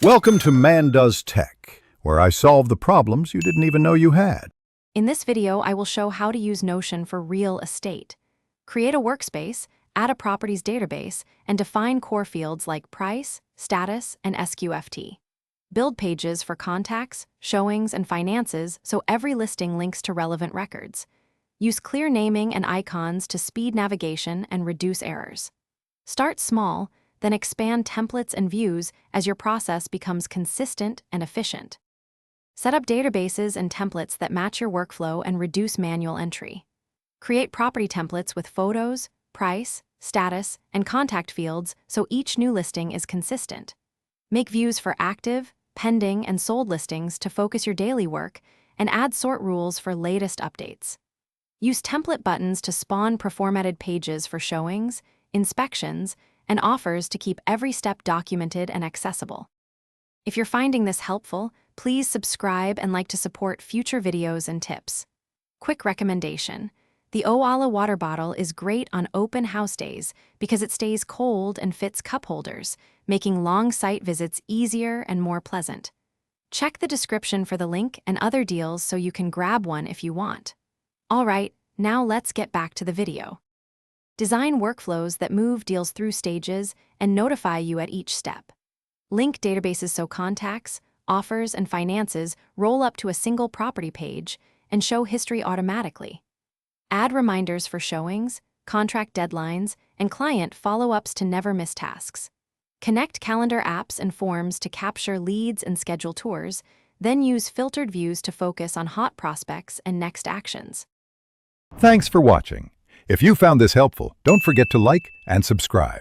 Welcome to Man Does Tech, where I solve the problems you didn't even know you had. In this video, I will show how to use Notion for real estate. Create a workspace, add a properties database, and define core fields like price, status, and SQFT. Build pages for contacts, showings, and finances so every listing links to relevant records. Use clear naming and icons to speed navigation and reduce errors. Start small, then expand templates and views as your process becomes consistent and efficient. Set up databases and templates that match your workflow and reduce manual entry. Create property templates with photos, price, status, and contact fields so each new listing is consistent. Make views for active, pending, and sold listings to focus your daily work, and add sort rules for latest updates. Use template buttons to spawn preformatted pages for showings, inspections, and offers to keep every step documented and accessible. If you're finding this helpful, please subscribe and like to support future videos and tips. Quick recommendation: the Owala water bottle is great on open house days because it stays cold and fits cup holders, making long site visits easier and more pleasant. Check the description for the link and other deals so you can grab one if you want. All right, now let's get back to the video. Design workflows that move deals through stages and notify you at each step. Link databases so contacts, offers, and finances roll up to a single property page and show history automatically. Add reminders for showings, contract deadlines, and client follow-ups to never miss tasks. Connect calendar apps and forms to capture leads and schedule tours, then use filtered views to focus on hot prospects and next actions. Thanks for watching. If you found this helpful, don't forget to like and subscribe.